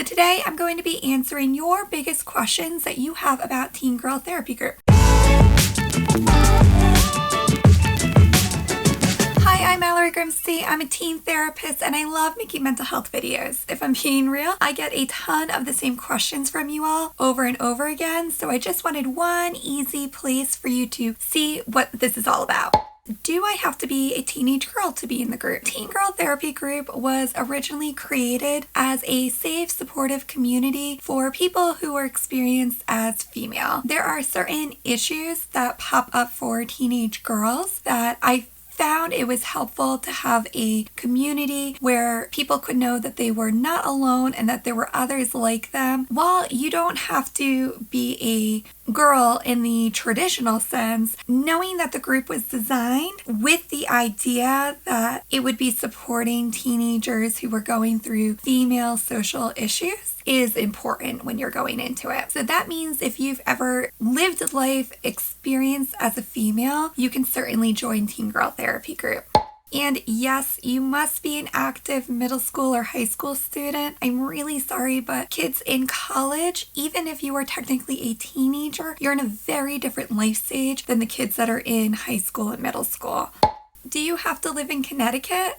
So today I'm going to be answering your biggest questions that you have about Teen Girl Therapy Group. Hi, I'm Mallory Grimste. I'm a teen therapist and I love making mental health videos. If I'm being real, I get a ton of the same questions from you all over and over again, so I just wanted one easy place for you to see what this is all about. Do I have to be a teenage girl to be in the group? Teen Girl Therapy Group was originally created as a safe, supportive community for people who are experienced as female. There are certain issues that pop up for teenage girls that I found it was helpful to have a community where people could know that they were not alone and that there were others like them. While you don't have to be a girl in the traditional sense, knowing that the group was designed with the idea that it would be supporting teenagers who were going through female social issues is important when you're going into it. So that means if you've ever lived life experienced as a female, you can certainly join Teen Girl Therapy Group. And yes, you must be an active middle school or high school student. I'm really sorry, but kids in college, even if you are technically a teenager, you're in a very different life stage than the kids that are in high school and middle school. Do you have to live in Connecticut?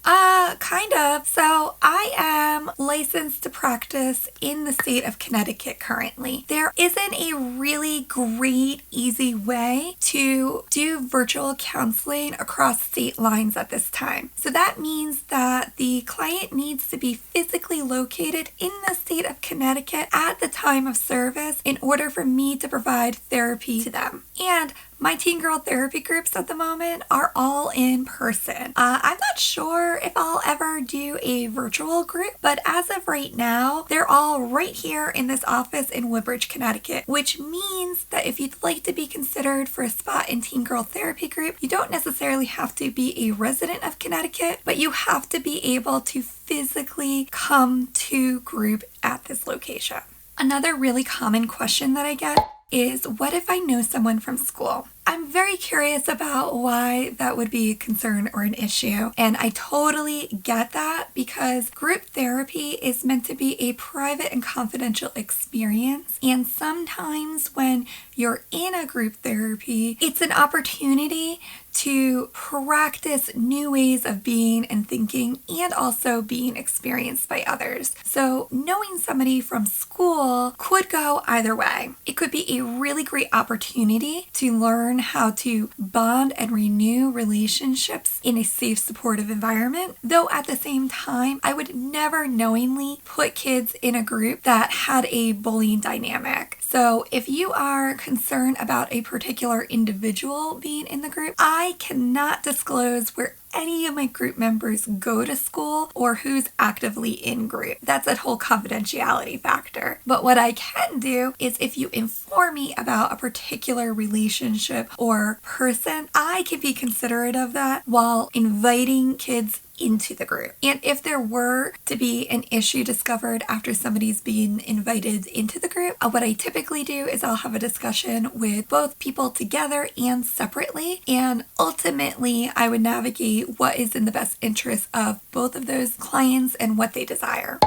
Kind of. So I am licensed to practice in the state of Connecticut currently. There isn't a really great, easy way to do virtual counseling across state lines at this time. So that means that the client needs to be physically located in the state of Connecticut at the time of service in order for me to provide therapy to them. And my Teen Girl Therapy groups at the moment are all in person. I'm not sure if I'll ever do a virtual group, but as of right now, they're all right here in this office in Woodbridge, Connecticut, which means that if you'd like to be considered for a spot in Teen Girl Therapy Group, you don't necessarily have to be a resident of Connecticut, but you have to be able to physically come to group at this location. Another really common question that I get is, what if I know someone from school? I'm very curious about why that would be a concern or an issue, and I totally get that because group therapy is meant to be a private and confidential experience, and sometimes when you're in a group therapy, it's an opportunity to practice new ways of being and thinking and also being experienced by others. So knowing somebody from school could go either way. It could be a really great opportunity to learn how to bond and renew relationships in a safe, supportive environment, though at the same time, I would never knowingly put kids in a group that had a bullying dynamic. So if you are concerned about a particular individual being in the group, I cannot disclose where any of my group members go to school or who's actively in group. That's a whole confidentiality factor. But what I can do is if you inform me about a particular relationship or person, I can be considerate of that while inviting kids into the group. And if there were to be an issue discovered after somebody's being invited into the group, what I typically do is I'll have a discussion with both people together and separately, and ultimately I would navigate what is in the best interest of both of those clients and what they desire.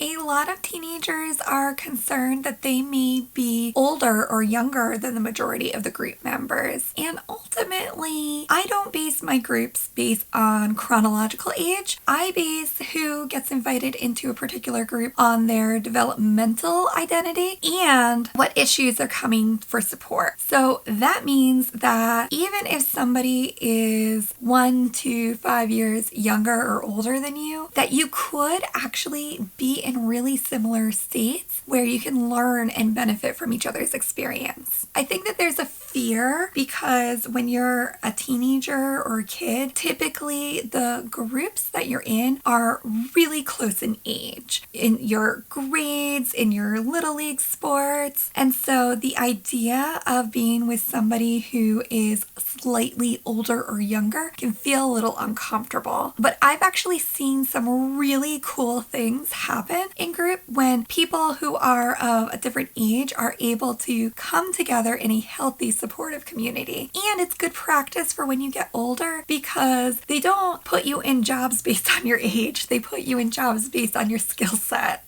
A lot of teenagers are concerned that they may be older or younger than the majority of the group members. And ultimately, I don't base my groups based on chronological age. I base who gets invited into a particular group on their developmental identity and what issues are coming for support. So that means that even if somebody is 1 to 5 years younger or older than you, that you could actually be in really similar states where you can learn and benefit from each other's experience. I think that there's a fear because when you're a teenager or a kid, typically the groups that you're in are really close in age, in your grades, in your little league sports. And so the idea of being with somebody who is slightly older or younger can feel a little uncomfortable. But I've actually seen some really cool things happen in group when people who are of a different age are able to come together in a healthy, supportive community. And it's good practice for when you get older because they don't put you in jobs based on your age. They put you in jobs based on your skill set.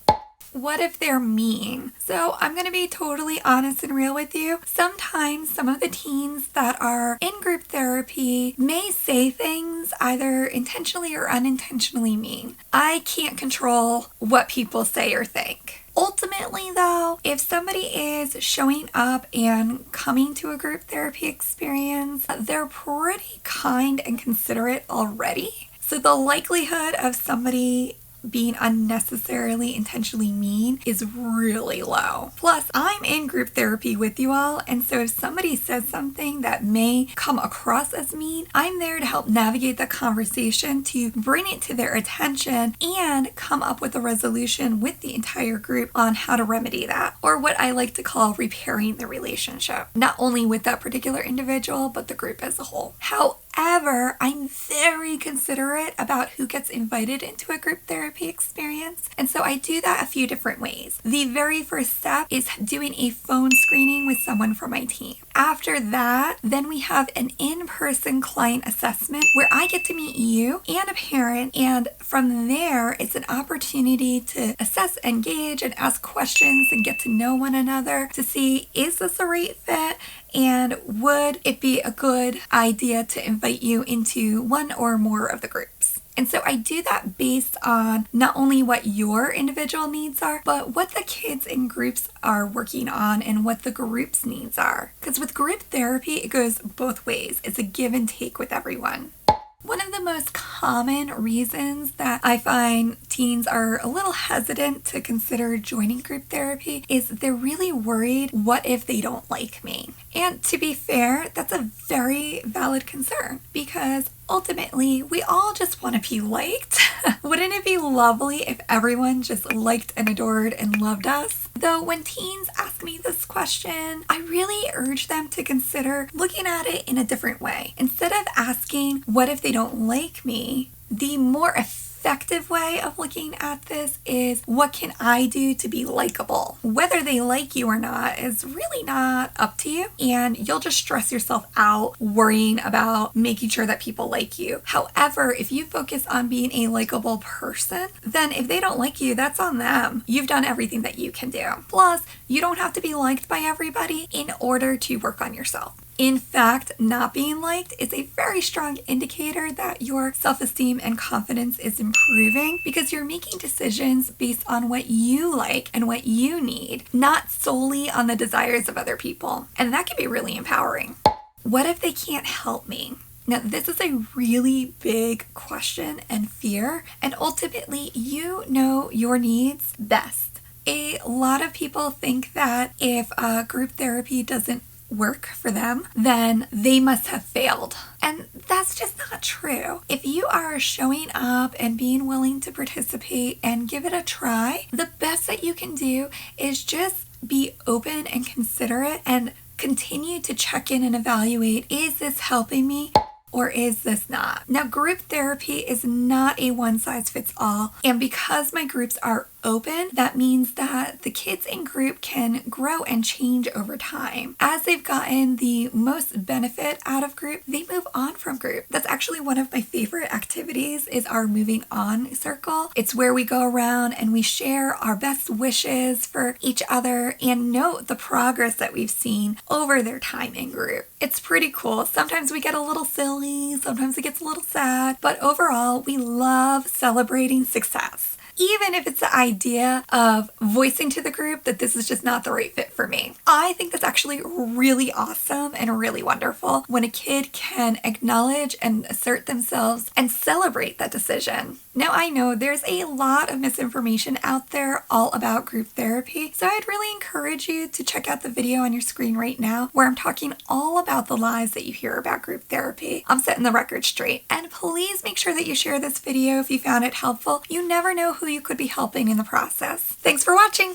what if they're mean? So I'm going to be totally honest and real with you. Sometimes some of the teens that are in group therapy may say things either intentionally or unintentionally mean. I can't control what people say or think. Ultimately, though, if somebody is showing up and coming to a group therapy experience, they're pretty kind and considerate already. So the likelihood of somebody being unnecessarily intentionally mean is really low. Plus, I'm in group therapy with you all, and so if somebody says something that may come across as mean, I'm there to help navigate the conversation, to bring it to their attention and come up with a resolution with the entire group on how to remedy that, or what I like to call repairing the relationship, not only with that particular individual, but the group as a whole. However, I'm very considerate about who gets invited into a group therapy experience, and so I do that a few different ways. The very first step is doing a phone screening with someone from my team. After that, then we have an in-person client assessment where I get to meet you and a parent, and from there, it's an opportunity to assess, engage, and ask questions and get to know one another to see, is this a right fit? And would it be a good idea to invite you into one or more of the groups? And so I do that based on not only what your individual needs are, but what the kids in groups are working on and what the group's needs are. Because with group therapy, it goes both ways. It's a give and take with everyone. One of the most common reasons that I find teens are a little hesitant to consider joining group therapy is they're really worried, what if they don't like me? And to be fair, that's a very valid concern because ultimately we all just want to be liked. Wouldn't it be lovely if everyone just liked and adored and loved us? Though when teens ask me this question, I really urge them to consider looking at it in a different way. Instead of asking, what if they don't like me? The more effective way of looking at this is, what can I do to be likable? Whether they like you or not is really not up to you, and you'll just stress yourself out worrying about making sure that people like you. However, if you focus on being a likable person, then if they don't like you, that's on them. You've done everything that you can do. Plus, you don't have to be liked by everybody in order to work on yourself. In fact, not being liked is a very strong indicator that your self-esteem and confidence is improving because you're making decisions based on what you like and what you need, not solely on the desires of other people. And that can be really empowering. What if they can't help me? Now, this is a really big question and fear, and ultimately, you know your needs best. A lot of people think that if group therapy doesn't work for them, then they must have failed. And that's just not true. If you are showing up and being willing to participate and give it a try, the best that you can do is just be open and considerate and continue to check in and evaluate, is this helping me? Or is this not? Now, group therapy is not a one-size-fits-all, and because my groups are open, that means that the kids in group can grow and change over time. As they've gotten the most benefit out of group, they move on from group. That's actually one of my favorite activities, is our moving on circle. It's where we go around and we share our best wishes for each other and note the progress that we've seen over their time in group. It's pretty cool. Sometimes we get a little silly, sometimes it gets a little sad, but overall, we love celebrating success. Even if it's the idea of voicing to the group that this is just not the right fit for me. I think that's actually really awesome and really wonderful when a kid can acknowledge and assert themselves and celebrate that decision. Now, I know there's a lot of misinformation out there all about group therapy, so I'd really encourage you to check out the video on your screen right now where I'm talking all about the lies that you hear about group therapy. I'm setting the record straight. And please make sure that you share this video if you found it helpful. You never know who you could be helping in the process. Thanks for watching!